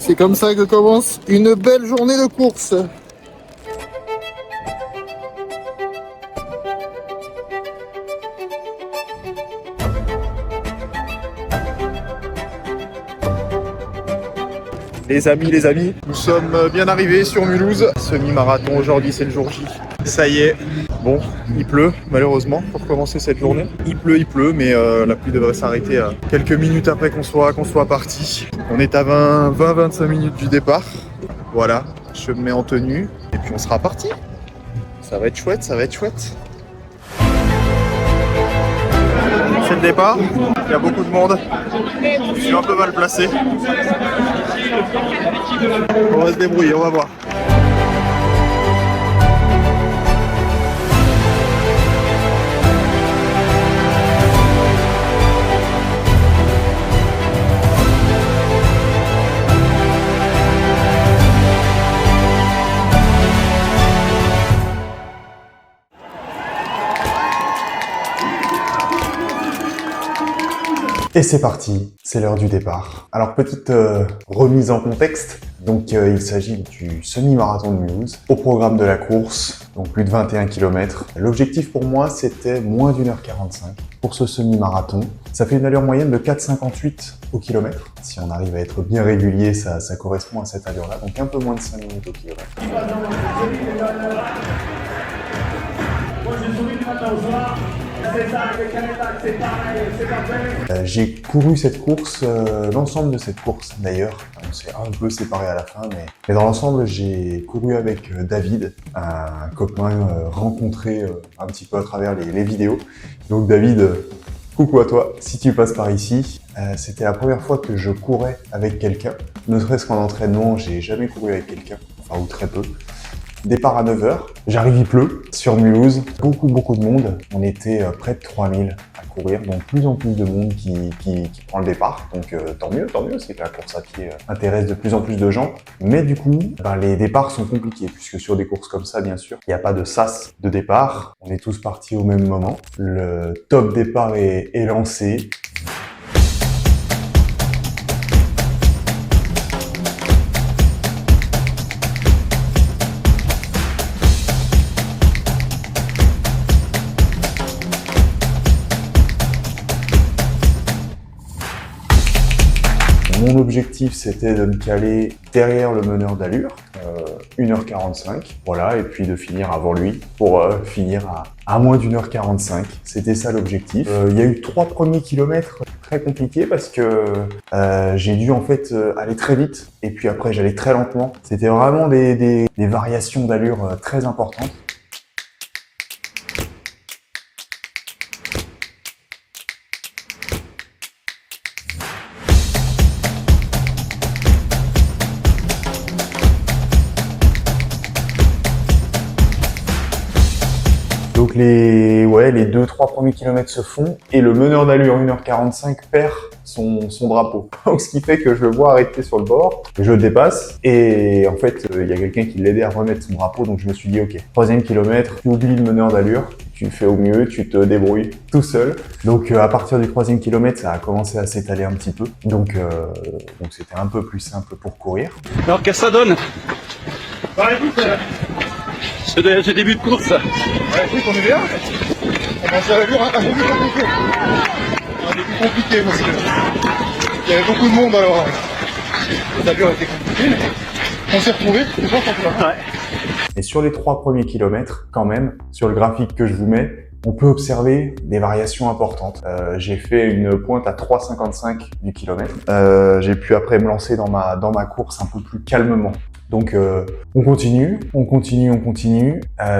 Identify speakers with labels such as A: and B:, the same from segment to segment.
A: C'est comme ça que commence une belle journée de course. Les amis, nous sommes bien arrivés sur Mulhouse. Semi-marathon aujourd'hui, c'est le jour J. Ça y est. Bon, il pleut malheureusement pour commencer cette journée. Il pleut, mais la pluie devrait s'arrêter quelques minutes après qu'on soit parti. On est à 20-25 minutes du départ. Voilà, je me mets en tenue et puis on sera parti. Ça va être chouette, ça va être chouette. C'est le départ, il y a beaucoup de monde. Je suis un peu mal placé. On va se débrouiller, on va voir.
B: Et c'est parti, c'est l'heure du départ. Alors petite remise en contexte, donc il s'agit du semi-marathon de Mulhouse, au programme de la course, donc plus de 21 km. L'objectif pour moi c'était moins d'1h45 pour ce semi-marathon. Ça fait une allure moyenne de 4,58 au kilomètre. Si on arrive à être bien régulier, ça correspond à cette allure-là, donc un peu moins de 5 minutes au kilomètre. J'ai couru cette course, l'ensemble de cette course d'ailleurs, on s'est un peu séparés à la fin, mais dans l'ensemble j'ai couru avec David, un copain rencontré un petit peu à travers les vidéos. Donc David, coucou à toi, si tu passes par ici. C'était la première fois que je courais avec quelqu'un, ne serait-ce qu'en entraînement, j'ai jamais couru avec quelqu'un, enfin ou très peu. Départ à 9h, j'arrive, il pleut, sur Mulhouse, beaucoup de monde, on était près de 3000 à courir, donc plus en plus de monde qui prend le départ, donc tant mieux, c'est que la course à pied intéresse de plus en plus de gens, mais du coup, les départs sont compliqués, puisque sur des courses comme ça, bien sûr, il n'y a pas de sas de départ, on est tous partis au même moment, le top départ est lancé. Mon objectif, c'était de me caler derrière le meneur d'allure, 1h45, voilà, et puis de finir avant lui pour finir à moins d'1h45. C'était ça l'objectif. Il y a eu 3 premiers kilomètres très compliqués parce que j'ai dû en fait aller très vite et puis après j'allais très lentement. C'était vraiment des variations d'allure très importantes. Donc les 2-3 premiers kilomètres se font et le meneur d'allure 1h45 perd son drapeau. Donc ce qui fait que je le vois arrêter sur le bord, je le dépasse et en fait il y a quelqu'un qui l'aidait à remettre son drapeau, donc je me suis dit ok, 3e kilomètre, tu oublies le meneur d'allure, tu fais au mieux, tu te débrouilles tout seul. Donc à partir du 3e kilomètre, ça a commencé à s'étaler un petit peu, donc c'était un peu plus simple pour courir.
C: Alors qu'est-ce que ça donne? Bah écoute, ce début de course.
A: Ouais, écoute, on est bien. On commence à l'allure un peu plus compliqué. Un peu plus compliqué parce qu'il y avait beaucoup de monde alors. L'allure était compliquée, mais on s'est retrouvés, c'est pas quand
C: Ouais.
B: Et sur les 3 premiers kilomètres, quand même, sur le graphique que je vous mets, on peut observer des variations importantes. J'ai fait une pointe à 3,55 du kilomètre. J'ai pu après me lancer dans ma course un peu plus calmement. Donc on continue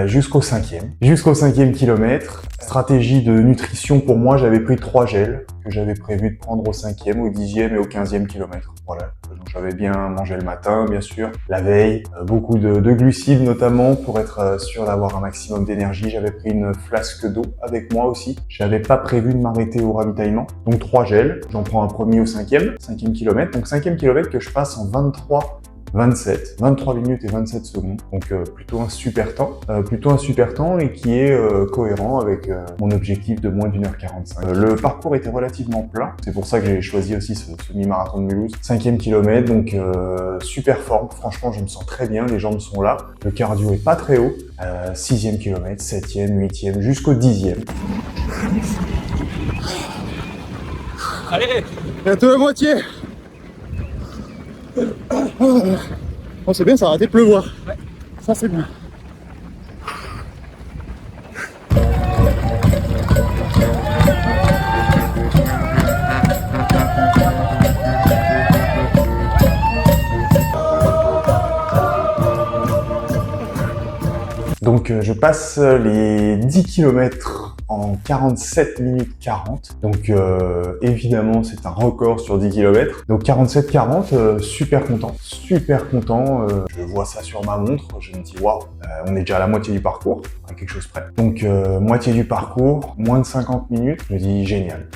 B: jusqu'au 5e. Jusqu'au 5e kilomètre, stratégie de nutrition pour moi, j'avais pris 3 gels que j'avais prévu de prendre au 5e, au 10e et au 15e kilomètre. Voilà, donc j'avais bien mangé le matin, bien sûr, la veille, beaucoup de glucides notamment pour être sûr d'avoir un maximum d'énergie. J'avais pris une flasque d'eau avec moi aussi. J'avais pas prévu de m'arrêter au ravitaillement. Donc 3 gels, j'en prends un premier au 5e kilomètre. Donc 5e kilomètre que je passe en 23 23 minutes et 27 secondes. Donc plutôt un super temps. Et qui est cohérent avec mon objectif de moins d'1h45. Le parcours était relativement plat. C'est pour ça que j'ai choisi aussi ce mi-marathon de Mulhouse. 5e kilomètre, donc super forme. Franchement, je me sens très bien. Les jambes sont là. Le cardio est pas très haut. 6e kilomètre, 7e, 8e, jusqu'au 10e.
C: Allez,
A: Bientôt la moitié. Oh, c'est bien, ça a arrêté de pleuvoir.
C: Ouais.
A: Ça, c'est bien.
B: Donc je passe les 10 km en 47 minutes 40. Donc évidemment c'est un record sur 10 km. Donc 47-40, super content. Je vois ça sur ma montre, je me dis waouh, on est déjà à la moitié du parcours, à quelque chose près. Donc moitié du parcours, moins de 50 minutes, je me dis génial.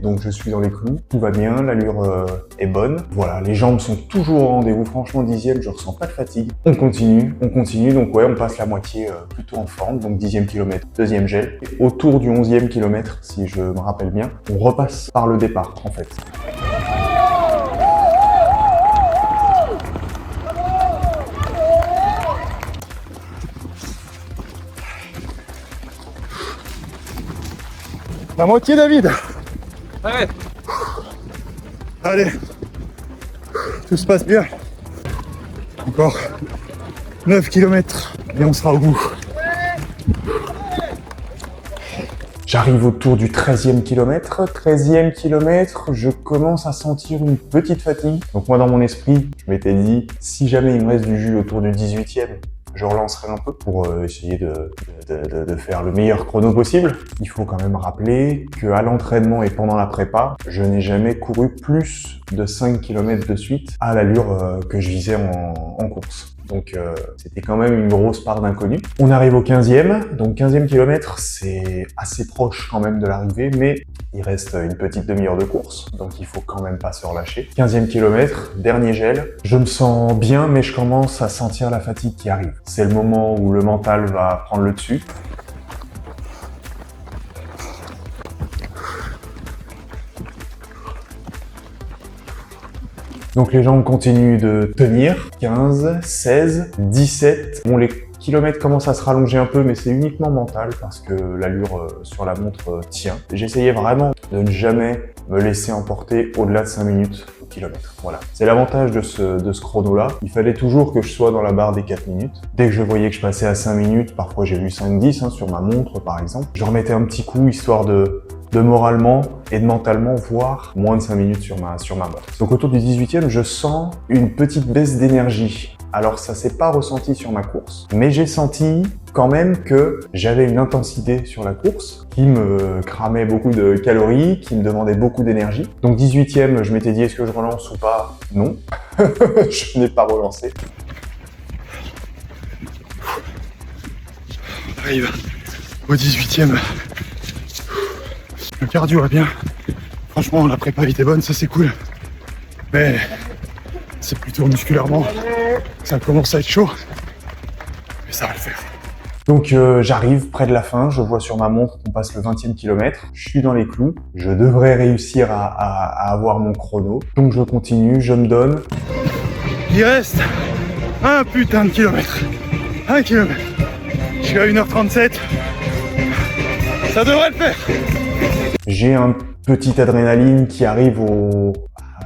B: Donc je suis dans les clous, tout va bien, l'allure est bonne. Voilà, les jambes sont toujours au rendez-vous, franchement 10e, je ressens pas de fatigue. On continue, donc ouais, on passe la moitié plutôt en forme, donc 10e kilomètre, deuxième gel. Et autour du 11e kilomètre, si je me rappelle bien, on repasse par le départ en fait.
A: La moitié, David.
C: ouais.
A: Allez. Tout se passe bien. Encore 9 km et on sera au bout.
B: J'arrive autour du 13e kilomètre. 13e kilomètre, je commence à sentir une petite fatigue. Donc moi, dans mon esprit, je m'étais dit, si jamais il me reste du jus autour du 18e, je relancerai un peu pour essayer de faire le meilleur chrono possible. Il faut quand même rappeler qu'à l'entraînement et pendant la prépa, je n'ai jamais couru plus de 5 km de suite à l'allure que je visais en course. Donc c'était quand même une grosse part d'inconnu. On arrive au 15e, donc 15e kilomètre, c'est assez proche quand même de l'arrivée, mais il reste une petite demi-heure de course, donc il faut quand même pas se relâcher. 15e kilomètre, dernier gel. Je me sens bien, mais je commence à sentir la fatigue qui arrive. C'est le moment où le mental va prendre le dessus. Donc les jambes continuent de tenir. 15, 16, 17. Bon, les kilomètres commencent à se rallonger un peu, mais c'est uniquement mental parce que l'allure sur la montre tient. J'essayais vraiment de ne jamais me laisser emporter au-delà de 5 minutes au kilomètre. Voilà. C'est l'avantage de ce chrono-là. Il fallait toujours que je sois dans la barre des 4 minutes. Dès que je voyais que je passais à 5 minutes, parfois j'ai vu 5-10 sur ma montre par exemple, je remettais un petit coup histoire de moralement et de mentalement voir moins de 5 minutes sur ma montre. Donc autour du 18e, je sens une petite baisse d'énergie. Alors ça s'est pas ressenti sur ma course, mais j'ai senti quand même que j'avais une intensité sur la course qui me cramait beaucoup de calories, qui me demandait beaucoup d'énergie. Donc 18e, je m'étais dit est-ce que je relance ou pas? Non, je n'ai pas relancé.
A: On arrive au 18e. Le cardio va bien. Franchement, la prépa était bonne, ça c'est cool. Mais c'est plutôt musculairement. Ça commence à être chaud. Mais ça va le faire.
B: Donc j'arrive près de la fin, je vois sur ma montre qu'on passe le 20e kilomètre. Je suis dans les clous. Je devrais réussir à avoir mon chrono. Donc je continue, je me donne.
A: Il reste un putain de kilomètre. 1 kilomètre. Je suis à 1h37. Ça devrait le faire.
B: J'ai un petit adrénaline qui arrive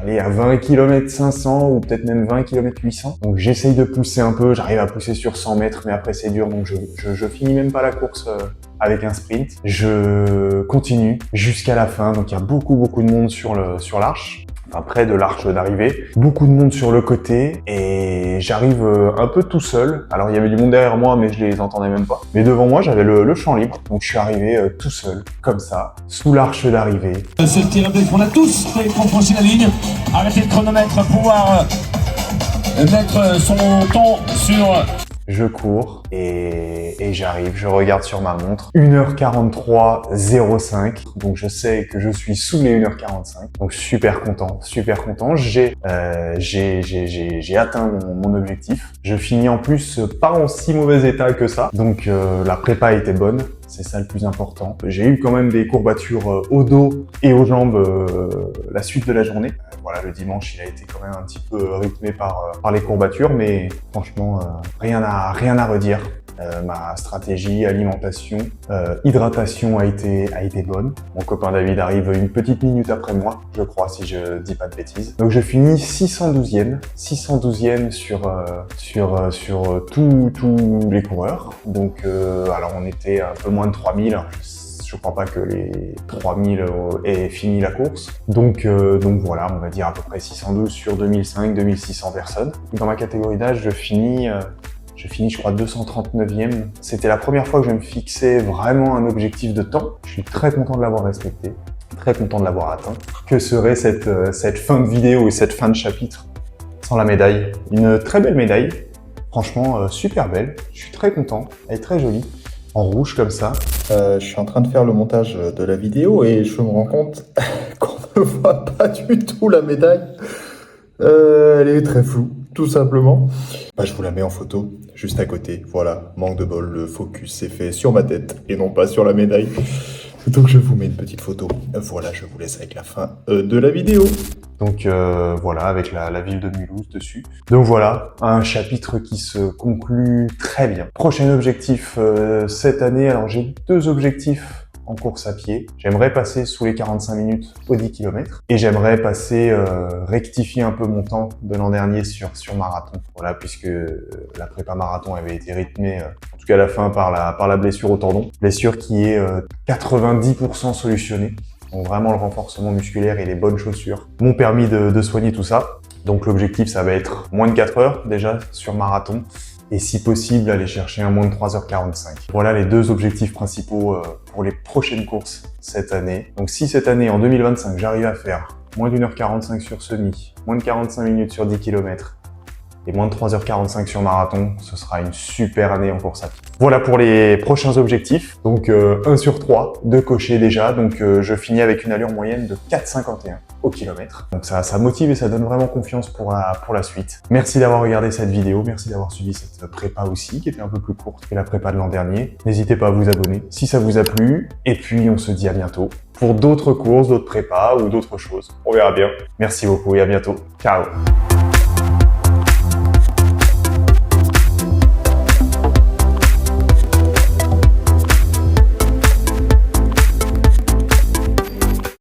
B: à 20 km 500 ou peut-être même 20 km 800. Donc j'essaye de pousser un peu, j'arrive à pousser sur 100 mètres, mais après c'est dur, donc je finis même pas la course avec un sprint. Je continue jusqu'à la fin, donc il y a beaucoup de monde sur l'arche. Enfin, près de l'arche d'arrivée, beaucoup de monde sur le côté et j'arrive un peu tout seul. Alors il y avait du monde derrière moi mais je les entendais même pas. Mais devant moi j'avais le champ libre, donc je suis arrivé tout seul, comme ça, sous l'arche d'arrivée.
D: C'est le tir qu'on a tous fait pour franchir la ligne. Arrêtez le chronomètre pour pouvoir mettre son temps sur...
B: je cours et j'arrive, je regarde sur ma montre, 1h43,05, donc je sais que je suis sous les 1h45, donc super content, j'ai atteint mon objectif. Je finis en plus pas en si mauvais état que ça, donc la prépa était bonne. C'est ça le plus important. J'ai eu quand même des courbatures au dos et aux jambes la suite de la journée. Voilà, le dimanche, il a été quand même un petit peu rythmé par les courbatures, mais franchement, rien à redire. Ma stratégie, alimentation, hydratation a été bonne. Mon copain David arrive une petite minute après moi, je crois, si je dis pas de bêtises. Donc je finis 612e sur tous les coureurs. Donc alors on était un peu moins de 3000. Je crois pas que les 3000 aient fini la course. Donc voilà, on va dire à peu près 612 sur 2500-2600 personnes. Dans ma catégorie d'âge, je finis, je crois, 239e. C'était la première fois que je me fixais vraiment un objectif de temps. Je suis très content de l'avoir respecté, très content de l'avoir atteint. Que serait cette fin de vidéo et cette fin de chapitre sans la médaille? Une très belle médaille, franchement super belle. Je suis très content, elle est très jolie, en rouge comme ça.
A: Je suis en train de faire le montage de la vidéo et je me rends compte qu'on ne voit pas du tout la médaille. Elle est très floue, tout simplement. Je vous la mets en photo, juste à côté. Voilà, manque de bol, le focus s'est fait sur ma tête et non pas sur la médaille. Donc je vous mets une petite photo. Voilà, je vous laisse avec la fin de la vidéo.
B: Donc voilà, avec la ville de Mulhouse dessus. Donc voilà, un chapitre qui se conclut très bien. Prochain objectif cette année, alors j'ai 2 objectifs en course à pied. J'aimerais passer sous les 45 minutes aux 10 km et j'aimerais passer, rectifier un peu mon temps de l'an dernier sur marathon. Voilà, puisque la prépa marathon avait été rythmée, en tout cas à la fin, par la blessure au tendon. Blessure qui est 90% solutionnée. Donc vraiment le renforcement musculaire et les bonnes chaussures m'ont permis de soigner tout ça. Donc l'objectif, ça va être moins de 4 heures déjà sur marathon et si possible aller chercher un moins de 3h45. Voilà les 2 objectifs principaux pour les prochaines courses cette année. Donc si cette année, en 2025, j'arrive à faire moins d'1h45 sur semi, moins de 45 minutes sur 10 km et moins de 3h45 sur marathon, ce sera une super année en course à pied. Voilà pour les prochains objectifs. Donc 1 sur 3 de cocher déjà. Donc je finis avec une allure moyenne de 4,51 au kilomètre. Donc ça motive et ça donne vraiment confiance pour la suite. Merci d'avoir regardé cette vidéo. Merci d'avoir suivi cette prépa aussi, qui était un peu plus courte que la prépa de l'an dernier. N'hésitez pas à vous abonner si ça vous a plu. Et puis on se dit à bientôt pour d'autres courses, d'autres prépas ou d'autres choses. On verra bien. Merci beaucoup et à bientôt. Ciao.